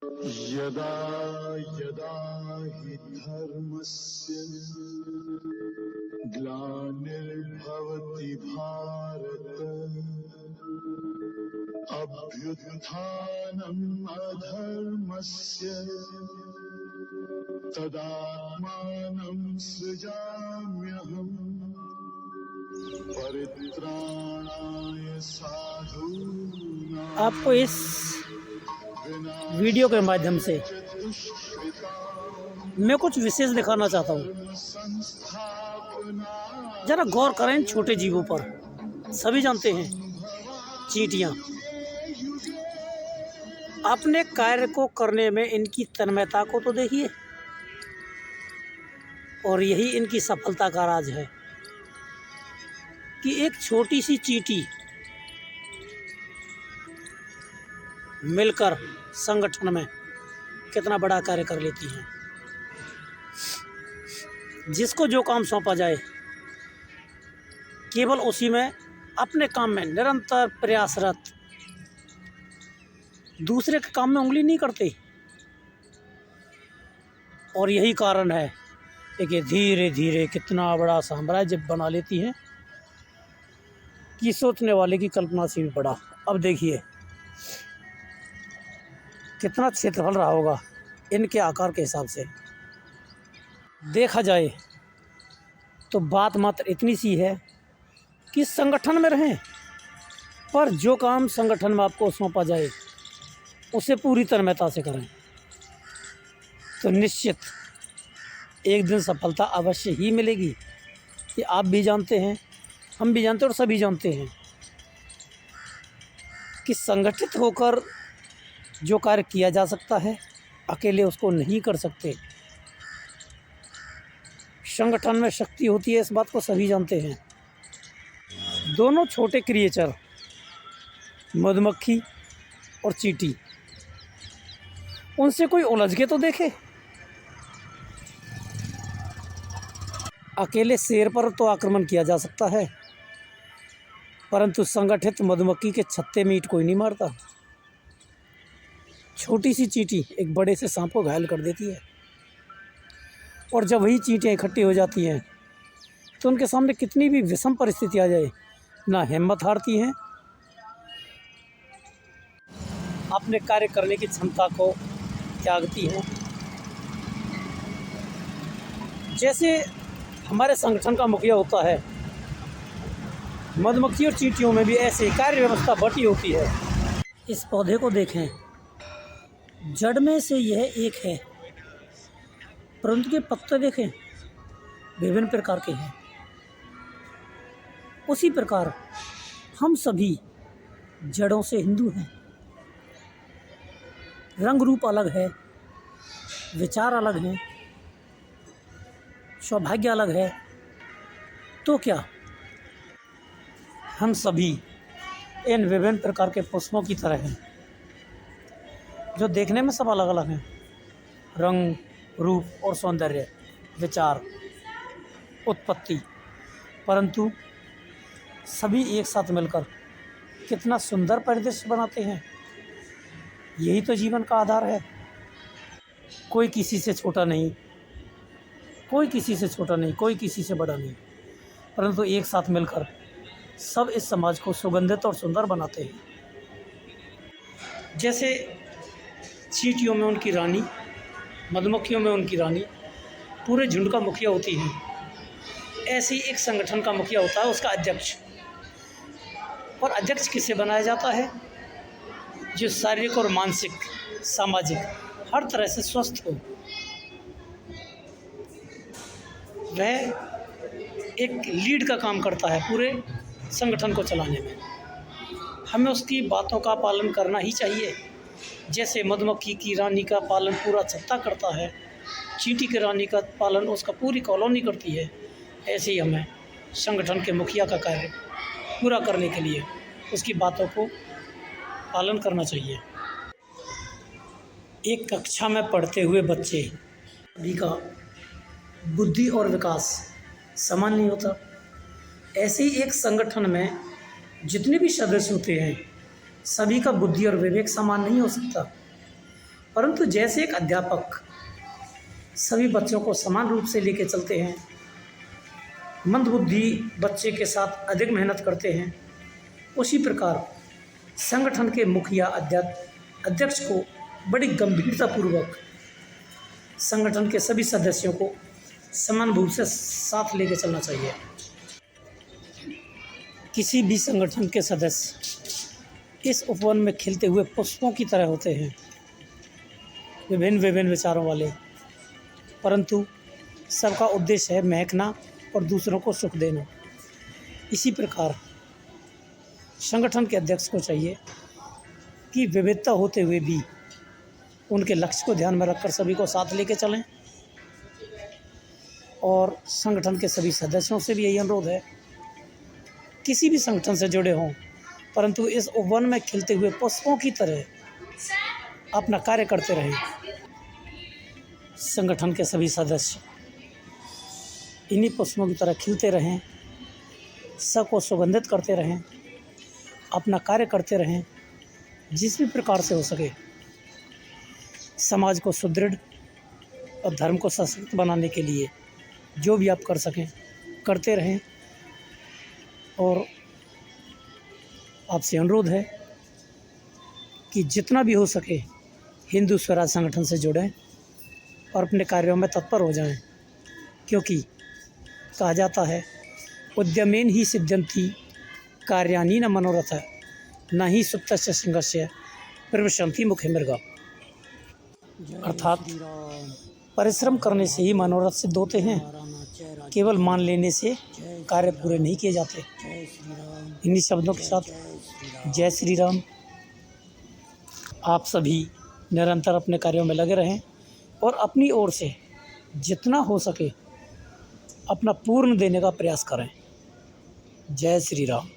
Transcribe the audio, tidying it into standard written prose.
यदा यदा हि धर्मस्य ग्लानिर्भवति भारत अभ्युत्थानम् अधर्मस्य तदात्मानं सृजाम्यहम् परित्राणाय साधूनां। आपको इस वीडियो के माध्यम से मैं कुछ विशेष दिखाना चाहता हूँ। जरा गौर करें छोटे जीवों पर। सभी जानते हैं चींटियाँ। अपने कार्य को करने में इनकी तन्मयता को तो देखिए, और यही इनकी सफलता का राज है कि एक छोटी सी चींटी मिलकर संगठन में कितना बड़ा कार्य कर लेती हैं। जिसको जो काम सौंपा जाए केवल उसी में अपने काम में निरंतर प्रयासरत, दूसरे के काम में उंगली नहीं करते। और यही कारण है कि धीरे धीरे कितना बड़ा साम्राज्य बना लेती हैं कि सोचने वाले की कल्पना से भी बड़ा। अब देखिए कितना क्षेत्रफल रहा होगा इनके आकार के हिसाब से। देखा जाए तो बात मात्र इतनी सी है कि संगठन में रहें, पर जो काम संगठन में आपको सौंपा जाए उसे पूरी तन्मयता से करें तो निश्चित एक दिन सफलता अवश्य ही मिलेगी। ये आप भी जानते हैं, हम भी जानते हैं और सभी जानते हैं कि संगठित होकर जो कार्य किया जा सकता है अकेले उसको नहीं कर सकते। संगठन में शक्ति होती है, इस बात को सभी जानते हैं। दोनों छोटे क्रिएचर मधुमक्खी और चींटी, उनसे कोई उलझ के तो देखे। अकेले शेर पर तो आक्रमण किया जा सकता है, परंतु संगठित मधुमक्खी के छत्ते मीट कोई नहीं मारता। छोटी सी चींटी एक बड़े से सांप को घायल कर देती है, और जब वही चींटियाँ इकट्ठी हो जाती हैं तो उनके सामने कितनी भी विषम परिस्थिति आ जाए ना हिम्मत हारती हैं, अपने कार्य करने की क्षमता को त्यागती हैं। जैसे हमारे संगठन का मुखिया होता है, मधुमक्खी और चींटियों में भी ऐसे कार्य व्यवस्था बटी होती है। इस पौधे को देखें, जड़ में से यह एक है, परंतु के पत्ते देखें विभिन्न प्रकार के हैं। उसी प्रकार हम सभी जड़ों से हिंदू हैं। रंग रूप अलग है, विचार अलग हैं, सौभाग्य अलग है, तो क्या हम सभी इन विभिन्न प्रकार के पुष्पों की तरह हैं, जो देखने में सब अलग अलग हैं। रंग, रूप और सौंदर्य, विचार, उत्पत्ति, परंतु सभी एक साथ मिलकर कितना सुंदर परिदृश्य बनाते हैं। यही तो जीवन का आधार है। कोई किसी से छोटा नहीं, कोई किसी से छोटा नहीं, कोई किसी से बड़ा नहीं, परंतु एक साथ मिलकर सब इस समाज को सुगंधित और सुंदर बनाते हैं। जैसे चींटियों में उनकी रानी, मधुमक्खियों में उनकी रानी पूरे झुंड का मुखिया होती है, ऐसे ही एक संगठन का मुखिया होता है उसका अध्यक्ष। और अध्यक्ष किसे बनाया जाता है? जो शारीरिक और मानसिक, सामाजिक हर तरह से स्वस्थ हो। वह एक लीड का काम करता है पूरे संगठन को चलाने में। हमें उसकी बातों का पालन करना ही चाहिए। जैसे मधुमक्खी की रानी का पालन पूरा छत्ता करता है, चींटी की रानी का पालन उसका पूरी कॉलोनी करती है, ऐसे ही हमें संगठन के मुखिया का कार्य पूरा करने के लिए उसकी बातों को पालन करना चाहिए। एक कक्षा में पढ़ते हुए बच्चे सभी का बुद्धि और विकास समान नहीं होता। ऐसे ही एक संगठन में जितने भी सदस्य होते हैं सभी का बुद्धि और विवेक समान नहीं हो सकता। परंतु जैसे एक अध्यापक सभी बच्चों को समान रूप से लेके चलते हैं, मंदबुद्धि बच्चे के साथ अधिक मेहनत करते हैं, उसी प्रकार संगठन के मुखिया अध्यक्ष को बड़ी गंभीरतापूर्वक संगठन के सभी सदस्यों को समान रूप से साथ लेके चलना चाहिए। किसी भी संगठन के सदस्य इस उपवन में खिलते हुए पुष्पों की तरह होते हैं, विभिन्न विभिन्न विचारों वाले, परंतु सबका उद्देश्य है महकना और दूसरों को सुख देना। इसी प्रकार संगठन के अध्यक्ष को चाहिए कि विविधता होते हुए भी उनके लक्ष्य को ध्यान में रखकर सभी को साथ लेके चलें। और संगठन के सभी सदस्यों से भी यही अनुरोध है, किसी भी संगठन से जुड़े हों परंतु इस उपवन में खिलते हुए पुष्पों की तरह अपना कार्य करते रहें। संगठन के सभी सदस्य इन्हीं पुष्पों की तरह खिलते रहें, सबको सुगंधित करते रहें, अपना कार्य करते रहें, जिस भी प्रकार से हो सके समाज को सुदृढ़ और धर्म को सशक्त बनाने के लिए जो भी आप कर सकें करते रहें। और आपसे अनुरोध है कि जितना भी हो सके हिंदू स्वराज संगठन से जुड़ें और अपने कार्यों में तत्पर हो जाएं, क्योंकि कहा जाता है उद्यमेन ही सिद्ध्यन्ति कार्याणि न मनोरथ न ही सुप्तस्य संघर्षस्य प्रविशन्ति मुखे मृगा। अर्थात परिश्रम करने से ही मनोरथ सिद्ध होते हैं, केवल मान लेने से कार्य पूरे नहीं किए जाते। इन्हीं शब्दों के साथ जय श्री राम। आप सभी निरंतर अपने कार्यों में लगे रहें और अपनी ओर से जितना हो सके अपना पूर्ण देने का प्रयास करें। जय श्री राम।